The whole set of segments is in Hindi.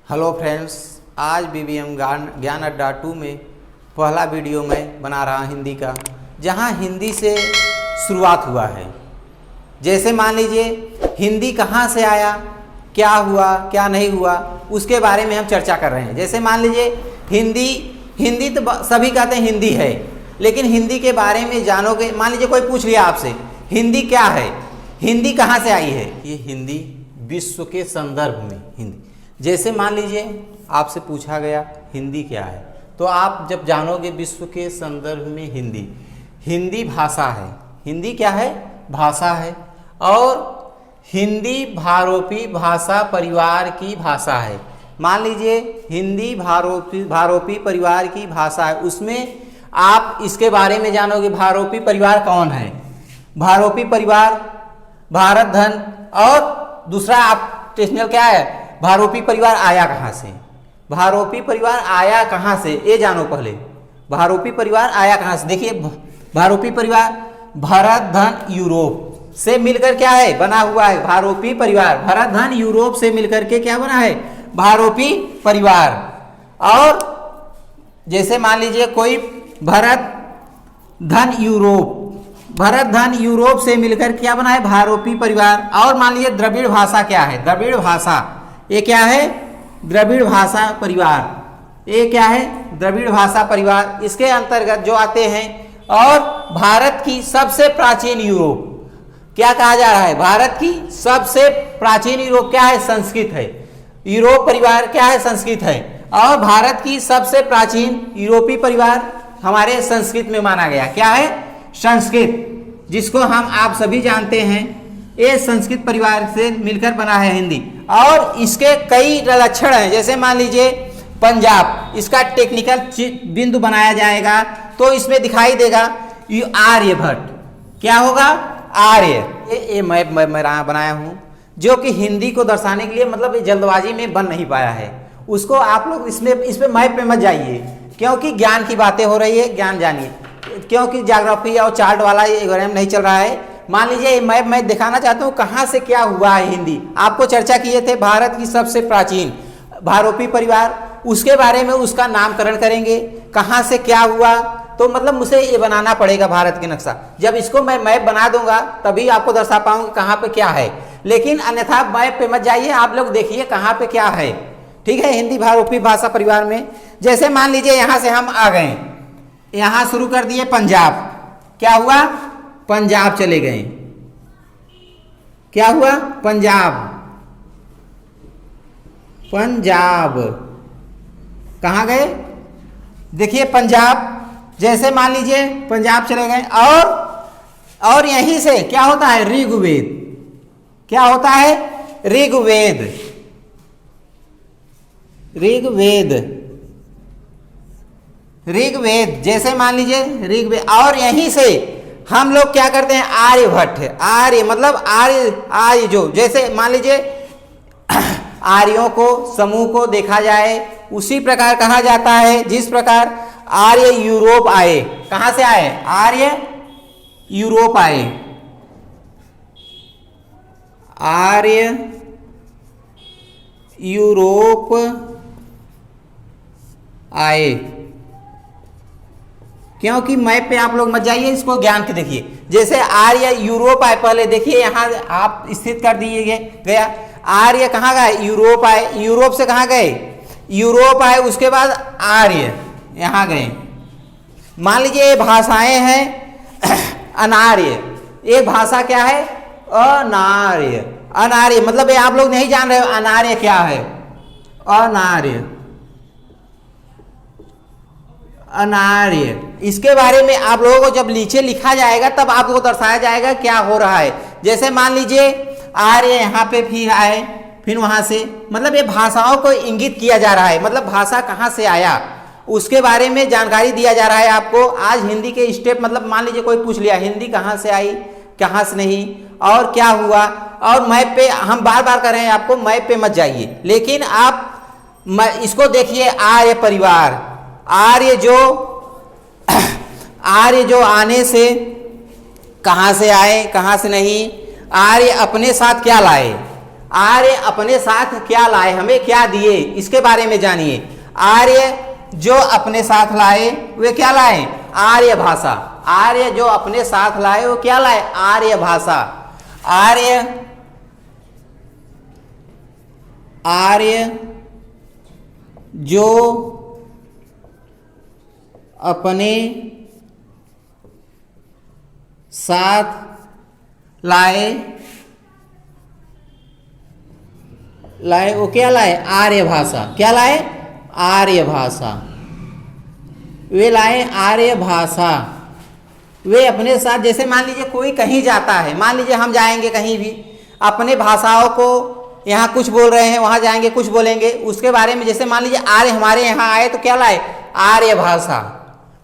हेलो फ्रेंड्स, आज BBM ज्ञान अड्डा 2 में पहला वीडियो मैं बना रहा हिंदी का, जहां हिंदी से शुरुआत हुआ है। जैसे मान लीजिए हिंदी कहां से आया, क्या हुआ क्या नहीं हुआ, उसके बारे में हम चर्चा कर रहे हैं। जैसे मान लीजिए हिंदी तो सभी कहते हैं हिंदी है, लेकिन हिंदी के बारे में जानोगे। मान लीजिए कोई पूछ लिया आपसे हिंदी क्या है, हिंदी कहाँ से आई है। ये हिंदी विश्व के संदर्भ में हिंदी। जैसे मान लीजिए आपसे पूछा गया हिंदी क्या है, तो आप जब जानोगे विश्व के संदर्भ में हिंदी भाषा है। हिंदी क्या है? भाषा है। और हिंदी भारोपी भाषा परिवार की भाषा है। मान लीजिए हिंदी भारोपी परिवार की भाषा है, उसमें आप इसके बारे में जानोगे भारोपी परिवार कौन है। भारोपी परिवार भारत धन, और दूसरा आप टेक्निकल क्या है, भारोपी परिवार आया कहाँ से। भारोपी परिवार आया कहाँ से ये जानो पहले। भारोपी परिवार आया कहाँ से, देखिए भारोपी परिवार भारत धन यूरोप से मिलकर क्या है बना हुआ है। भारोपी परिवार भारत धन यूरोप से मिलकर के क्या बना है, भारोपी परिवार। और जैसे मान लीजिए कोई भारत धन यूरोप से मिलकर क्या बना है, भारोपी परिवार। और मान लीजिए द्रविड़ भाषा क्या है, द्रविड़ भाषा ये क्या है, द्रविड़ भाषा परिवार। ये क्या है, द्रविड़ भाषा परिवार। इसके अंतर्गत जो आते हैं। और भारत की सबसे प्राचीन यूरोप क्या कहा जा रहा है, भारत की सबसे प्राचीन यूरोप क्या है, संस्कृत है। यूरोप परिवार क्या है, संस्कृत है। और भारत की सबसे प्राचीन यूरोपीय परिवार हमारे संस्कृत में माना गया, क्या है, संस्कृत, जिसको हम आप सभी जानते हैं। ये संस्कृत परिवार से मिलकर बना है हिंदी। और इसके कई लक्षण हैं। जैसे मान लीजिए पंजाब, इसका टेक्निकल बिंदु बनाया जाएगा तो इसमें दिखाई देगा आर्यभट्ट। क्या होगा, आर्य। ये मैप मैं बनाया हूँ, जो कि हिंदी को दर्शाने के लिए, मतलब ये जल्दबाजी में बन नहीं पाया है। उसको आप लोग इसमें मैप पे मत जाइए, क्योंकि ज्ञान की बातें हो रही है, ज्ञान जानिए। क्योंकि ज्योग्राफी और चार्ट वाला एग्जाम नहीं चल रहा है। मान लीजिए ये मैप मैं दिखाना चाहता हूँ कहाँ से क्या हुआ है हिंदी। आपको चर्चा किए थे भारत की सबसे प्राचीन भारोपी परिवार, उसके बारे में उसका नामकरण करेंगे, कहाँ से क्या हुआ। तो मतलब मुझे ये बनाना पड़ेगा भारत के नक्शा। जब इसको मैं मैप बना दूंगा तभी आपको दर्शा पाऊंगा कहाँ पे क्या है। लेकिन अन्यथा मैप पे मत जाइए, आप लोग देखिए कहाँ पे क्या है। ठीक है, हिंदी भारोपी भाषा परिवार में जैसे मान लीजिए यहाँ से हम आ गए, यहाँ शुरू कर दिए पंजाब। क्या हुआ, पंजाब चले गए। क्या हुआ, पंजाब कहाँ गए, देखिए पंजाब। जैसे मान लीजिए पंजाब चले गए। और यहीं से क्या होता है, ऋग्वेद। क्या होता है, ऋग्वेद। जैसे मान लीजिए ऋग्वेद। और यहीं से हम लोग क्या करते हैं, आर्यभट्ट। आर्य मतलब आर्य जो, जैसे मान लीजिए आर्यों को समूह को देखा जाए उसी प्रकार कहा जाता है जिस प्रकार आर्य यूरोप आए। कहां से आए, आर्य यूरोप आए। आर्य यूरोप आए। क्योंकि मैप पे आप लोग मत जाइए, इसको ज्ञान के देखिए। जैसे आर्य यूरोप आए, पहले देखिए यहाँ आप स्थित कर दिए गया। आर्य कहाँ गए, यूरोप आए। यूरोप से कहाँ गए, यूरोप आए। उसके बाद आर्य यहाँ गए। मान लीजिए ये भाषाएं हैं अनार्य। एक भाषा क्या है, अनार्य। अनार्य मतलब ये आप लोग नहीं जान रहे हो अनार्य क्या है। अनार्य इसके बारे में आप लोगों को जब नीचे लिखा जाएगा तब आपको दर्शाया जाएगा क्या हो रहा है। जैसे मान लीजिए आर्य यहाँ पे फिर आए, फिर वहां से, मतलब ये भाषाओं को इंगित किया जा रहा है। मतलब भाषा कहाँ से आया उसके बारे में जानकारी दिया जा रहा है आपको। आज हिंदी के स्टेप, मतलब मान लीजिए कोई पूछ लिया हिंदी कहाँ से आई, कहाँ से नहीं, और क्या हुआ। और मैप पे हम बार बार कर रहे हैं आपको, मैप पे मत जाइए, लेकिन आप इसको देखिए। आर्य परिवार, आर्य जो आने से कहाँ से आए, कहाँ से नहीं। आर्य अपने साथ क्या लाए, आर्य अपने साथ क्या लाए, हमें क्या दिए, इसके बारे में जानिए। आर्य जो अपने साथ लाए वे क्या लाए, आर्य भाषा। आर्य जो अपने साथ लाए वो क्या लाए, आर्य भाषा। आर्य जो अपने साथ लाए वो क्या लाए, आर्य भाषा। क्या लाए, आर्य भाषा। वे लाए आर्य भाषा। वे अपने साथ, जैसे मान लीजिए कोई कहीं जाता है, मान लीजिए हम जाएंगे कहीं भी, अपने भाषाओं को यहाँ कुछ बोल रहे हैं, वहाँ जाएंगे कुछ बोलेंगे, उसके बारे में जैसे मान लीजिए आर्य हमारे यहाँ आए तो क्या लाए, आर्य भाषा।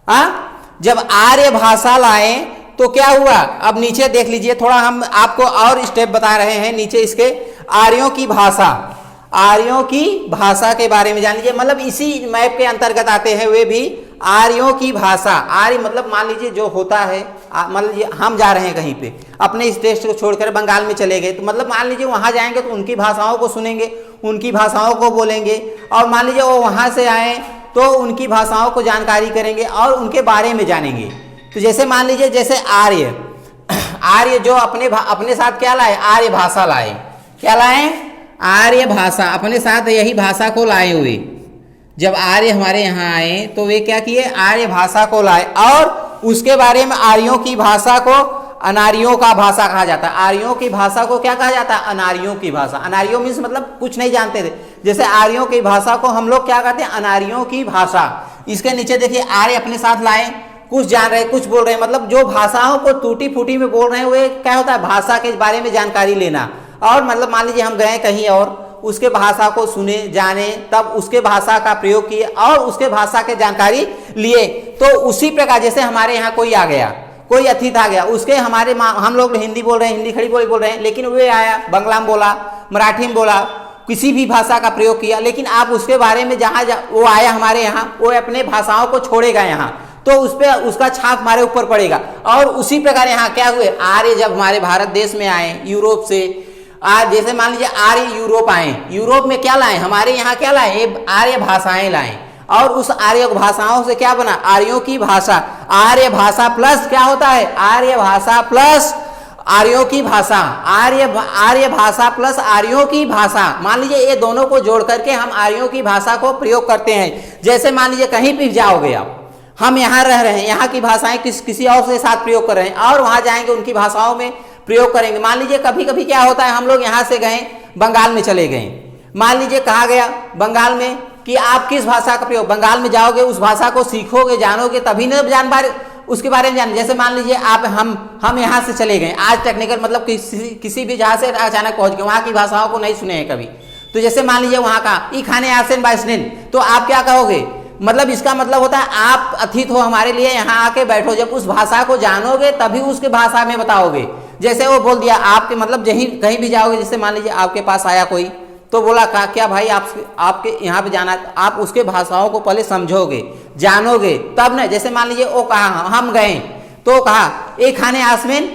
हाँ, जब आर्य भाषा लाए तो क्या हुआ, अब नीचे देख लीजिए, थोड़ा हम आपको और स्टेप बता रहे हैं नीचे इसके। आर्यों की भाषा, आर्यों की भाषा के बारे में जान लीजिए, मतलब इसी मैप के अंतर्गत आते हैं वे भी। आर्यों की भाषा, आर्य मतलब मान लीजिए जो होता है, मान लीजिए हम जा रहे हैं कहीं पे, अपने इस देश को छोड़कर बंगाल में चले गए, तो मतलब मान लीजिए वहाँ जाएंगे तो उनकी भाषाओं को सुनेंगे, उनकी भाषाओं को बोलेंगे, और मान लीजिए वो वहाँ से आए तो उनकी भाषाओं को जानकारी करेंगे और उनके बारे में जानेंगे। तो जैसे मान लीजिए जैसे आर्य जो अपने साथ क्या लाए, आर्य भाषा लाए। क्या लाए, आर्य भाषा, अपने साथ यही भाषा को लाए हुए। जब आर्य हमारे यहाँ आए तो वे क्या किए, आर्य भाषा को लाए, और उसके बारे में आर्यों की भाषा को अनार्यों का भाषा कहा जाता है। आर्यों की भाषा को क्या कहा जाता है, अनार्यों की भाषा। अनार्यों मीन्स मतलब कुछ नहीं जानते थे, जैसे आर्यों की भाषा को हम लोग क्या कहते हैं, अनार्यों की भाषा। इसके नीचे देखिए, आर्य अपने साथ लाए, कुछ जान रहे कुछ बोल रहे हैं, मतलब जो भाषाओं को टूटी फूटी में बोल रहे हैं वे क्या होता है, भाषा के बारे में जानकारी लेना। और मतलब मान लीजिए हम गए कहीं और उसके भाषा को सुने जाने, तब उसके भाषा का प्रयोग किए और उसके भाषा के जानकारी लिए। तो उसी प्रकार जैसे हमारे यहाँ कोई आ गया, कोई अतिथि आ गया, उसके हमारे हम लोग हिंदी बोल रहे हैं, हिंदी खड़ी बोली बोल रहे हैं, लेकिन वे आया बंगला में बोला, मराठी में बोला, किसी भी भाषा का प्रयोग किया, लेकिन आप उसके बारे में जहाँ वो आया हमारे यहाँ, वो अपने भाषाओं को छोड़ेगा यहाँ, तो उस पर उसका छाप हमारे ऊपर पड़ेगा। और उसी प्रकार यहाँ क्या हुए, आर्य जब हमारे भारत देश में आए यूरोप से, आज जैसे मान लीजिए आर्य यूरोप आए, यूरोप में क्या लाए, हमारे यहाँ क्या लाए, आर्य भाषाएं लाए, और उस आर्य भाषाओं से क्या बना, आर्यों की भाषा। आर्य भाषा प्लस क्या होता है, आर्य भाषा प्लस आर्यों की भाषा, आर्य भाषा प्लस आर्यों की भाषा। मान लीजिए ये दोनों को जोड़ करके हम आर्यों की भाषा को प्रयोग करते हैं। जैसे मान लीजिए कहीं भी जाओगे आप, हम यहाँ रह रहे हैं, यहाँ की भाषाएं किसी और के साथ प्रयोग कर रहे हैं, और वहाँ जाएंगे उनकी भाषाओं में प्रयोग करेंगे। मान लीजिए कभी कभी क्या होता है, हम लोग यहाँ से गए बंगाल में चले गए, मान लीजिए कहा गया बंगाल में कि आप किस भाषा का प्रयोग, बंगाल में जाओगे उस भाषा को सीखोगे जानोगे तभी न उसके बारे में जान। जैसे मान लीजिए आप हम यहाँ से चले गए आज टेक्निकल, मतलब किसी भी जहाँ से अचानक पहुँच गए, वहाँ की भाषाओं को नहीं सुने हैं कभी, तो जैसे मान लीजिए वहाँ का ई खाने आसेन बाइसनेन, तो आप क्या कहोगे, मतलब इसका मतलब होता है आप अतिथि हो हमारे लिए, यहाँ आके बैठो। जब उस भाषा को जानोगे तभी उसके भाषा में बताओगे। जैसे वो बोल दिया आपके, मतलब कहीं भी जाओगे, जैसे मान लीजिए आपके पास आया कोई तो बोला क्या भाई आपके यहाँ पे जाना है, आप उसके भाषाओं को पहले समझोगे जानोगे तब न। जैसे मान लीजिए वो कहा हम गए तो कहा एक खाने आसमेन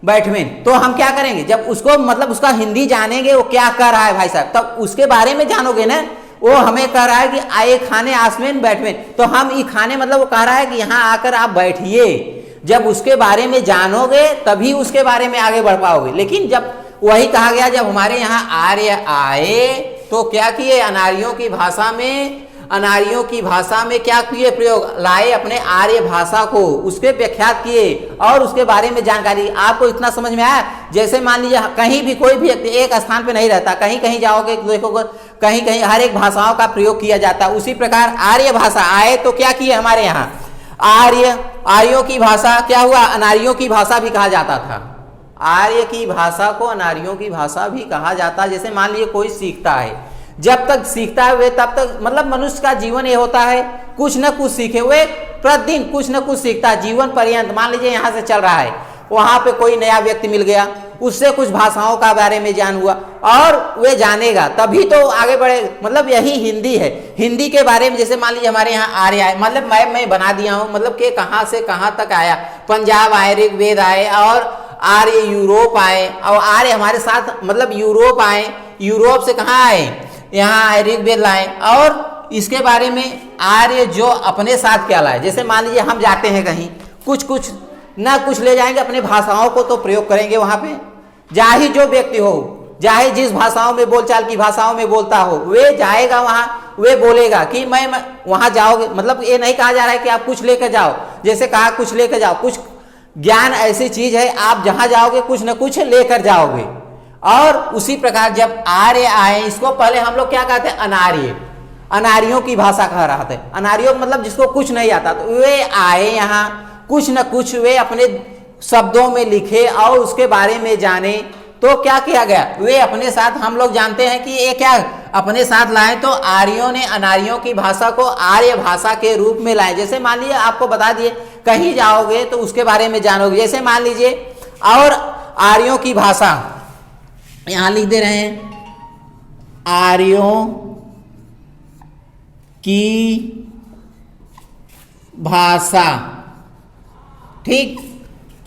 बैठमेन, तो हम क्या करेंगे, जब उसको मतलब उसका हिंदी जानेंगे वो क्या कर रहा है भाई साहब, तब उसके बारे में जानोगे ना। वो हमें कह रहा है कि आए खाने आसमेन बैठमेन, तो हम ये खाने मतलब वो कह रहा है कि यहाँ आकर आप बैठिए। जब उसके बारे में जानोगे तभी उसके बारे में आगे बढ़ पाओगे। लेकिन जब वही कहा गया, जब हमारे यहाँ आर्य आए तो क्या किए, अनार्यों की भाषा में क्या किए प्रयोग, लाए अपने आर्य भाषा को, उसके व्याख्यात किए और उसके बारे में जानकारी। आपको इतना समझ में आया। जैसे मान लीजिए कहीं भी कोई भी एक स्थान पे नहीं रहता, कहीं कहीं जाओगे देखोगे कहीं कहीं हर एक भाषाओं का प्रयोग किया जाता है। उसी प्रकार आर्य भाषा आए तो क्या किए, हमारे यहाँ आर्यों की भाषा क्या हुआ, अनार्यों की भाषा भी कहा जाता था। आर्य की भाषा को अनार्यों की भाषा भी कहा जाता है। जैसे मान लीजिए कोई सीखता है, जब तक सीखता है वे तब तक, मतलब मनुष्य का जीवन ये होता है कुछ न कुछ सीखे, वे प्रतिदिन कुछ न कुछ सीखता है जीवन पर्यंत। मान लीजिए यहाँ से चल रहा है, वहाँ पे कोई नया व्यक्ति मिल गया, उससे कुछ भाषाओं का बारे में जान हुआ और वे जानेगा तभी तो आगे बढ़े। मतलब यही हिंदी है। हिंदी के बारे में जैसे मान लीजिए हमारे यहाँ आर्य आए, मतलब मैं बना दिया हूँ, मतलब कि कहाँ से कहाँ तक आया, पंजाब आए, ऋग्वेद आए, और आर्य यूरोप आए, और आर्य हमारे साथ मतलब यूरोप आए। यूरोप से कहाँ आए, यहाँ आए, ऋग्वेद लाए। और इसके बारे में आर्य जो अपने साथ क्या लाए, जैसे मान लीजिए हम जाते हैं कहीं, कुछ ना कुछ ले जाएंगे, अपने भाषाओं को तो प्रयोग करेंगे वहाँ पे। चाहे जो व्यक्ति हो, चाहे जिस भाषाओं में बोलचाल की भाषाओं में बोलता हो, वे जाएगा वहाँ, वे बोलेगा कि मैं वहाँ जाओगे, मतलब ये नहीं कहा जा रहा है कि आप कुछ लेकर जाओ, जैसे कहा कुछ लेकर जाओ, कुछ ज्ञान ऐसी चीज है आप जहाँ जाओगे कुछ न कुछ लेकर जाओगे। और उसी प्रकार जब आर्य आए, इसको पहले हम लोग क्या कहते हैं, अनार्य, अनार्यों की भाषा कह रहा था। अनार्यों मतलब जिसको कुछ नहीं आता, तो वे आए यहाँ, कुछ न कुछ वे अपने शब्दों में लिखे और उसके बारे में जाने। तो क्या किया गया, वे अपने साथ, हम लोग जानते हैं कि ये क्या अपने साथ लाए, तो आर्यों ने अनार्यों की भाषा को आर्य भाषा के रूप में लाए। जैसे मान लीजिए आपको बता दिए, कहीं जाओगे तो उसके बारे में जानोगे। जैसे मान लीजिए, और आर्यों की भाषा यहां लिख दे रहे हैं, आर्यों की भाषा, ठीक,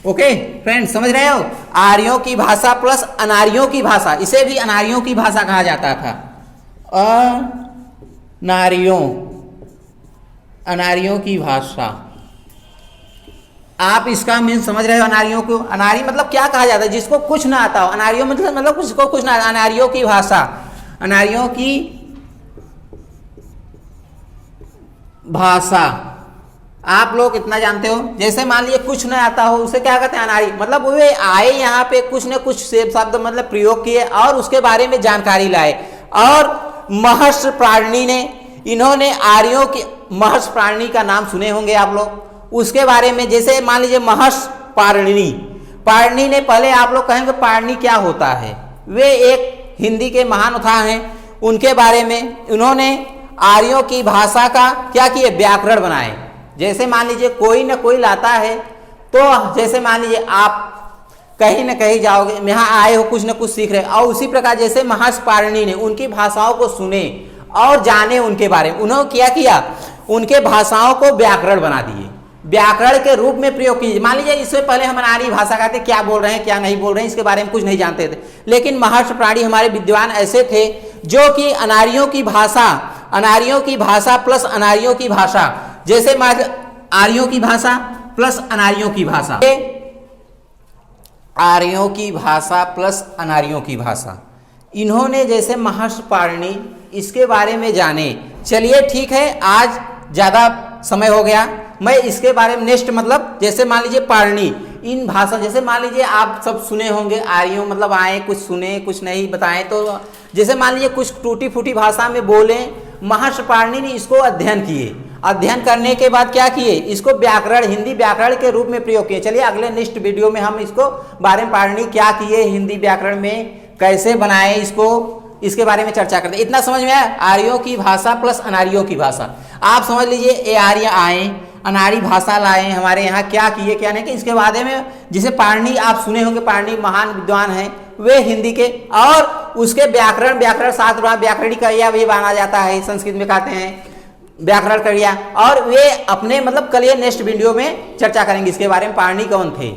ओके फ्रेंड, समझ रहे हो, आर्यों की भाषा प्लस अनार्यों की भाषा, इसे भी अनार्यों की भाषा कहा जाता था। अनार्यों की भाषा, आप इसका मीन समझ रहे हो। अनार्यों को, अनारी मतलब क्या कहा जाता है, जिसको कुछ ना आता हो। अनार्यों मतलब जिसको कुछ ना, अनार्यों की भाषा, अनार्यों की भाषा, आप लोग इतना जानते हो। जैसे मान लीजिए कुछ ना आता हो, उसे क्या कहते हैं, अनारी, मतलब वे आए यहाँ पे, कुछ न कुछ शब्द मतलब प्रयोग किए और उसके बारे में जानकारी लाए। और महर्षि प्राणी ने, इन्होंने आर्यों की, महर्षि प्राणी का नाम सुने होंगे आप लोग, उसके बारे में, जैसे मान लीजिए महर्षि पाणिनि ने, पहले आप लोग कहेंगे पाणिनि क्या होता है, वे एक हिंदी के महान उठान हैं, उनके बारे में उन्होंने आर्यों की भाषा का क्या किए, व्याकरण बनाए। जैसे मान लीजिए कोई ना कोई लाता है, तो जैसे मान लीजिए आप कहीं ना कहीं जाओगे, यहाँ आए हो, कुछ ना कुछ सीख रहे, और उसी प्रकार जैसे महर्षि पाणिनि ने उनकी भाषाओं को सुने और जाने उनके बारे में, उन्होंने क्या किया, उनके भाषाओं को व्याकरण बना दिए, व्याकरण के रूप में प्रयोग कीजिए। मान लीजिए इससे पहले हम अनार्य भाषा कहते, क्या बोल रहे हैं क्या नहीं बोल रहे हैं इसके बारे में कुछ नहीं जानते थे, लेकिन महर्षि प्राणी हमारे विद्वान ऐसे थे जो कि अनार्यों की भाषा प्लस अनार्यों की भाषा, जैसे आर्यों की भाषा प्लस अनार्यों की भाषा, आर्यों की भाषा प्लस अनार्यों की भाषा, इन्होंने जैसे महर्षि पाणिनि इसके बारे में जाने। चलिए ठीक है, आज ज़्यादा समय हो गया, मैं इसके बारे में नेक्स्ट, मतलब जैसे मान लीजिए पाणिनि, इन भाषा, जैसे मान लीजिए आप सब सुने होंगे, आर्यों मतलब आए, कुछ सुने कुछ नहीं बताएं, तो जैसे मान लीजिए कुछ टूटी फूटी भाषा में बोले, महर्षि पाणिनि ने इसको अध्ययन किए, अध्ययन करने के बाद क्या किए, इसको व्याकरण, हिंदी व्याकरण के रूप में प्रयोग किए। चलिए अगले नेक्स्ट वीडियो में हम इसको बारे में पाणिनि क्या किए, हिंदी व्याकरण में कैसे बनाए, इसके बारे में चर्चा करते हैं। इतना समझ में आया, आर्यों की भाषा प्लस अनार्यों की भाषा। आप समझ लीजिए, ये आर्य आए, अनाड़ी भाषा लाए, हमारे यहाँ क्या किए क्या नहीं, कि इसके बारे में, जिसे पाणिनि आप सुने होंगे, पाणिनि महान विद्वान हैं, वे हिंदी के, और उसके व्याकरण शास्त्र व्याकरणिक क्रिया भी माना जाता है, संस्कृत में कहते हैं व्याकरण क्रिया, और वे अपने मतलब कल ये नेक्स्ट वीडियो में चर्चा करेंगे इसके बारे में, पाणिनि कौन थे।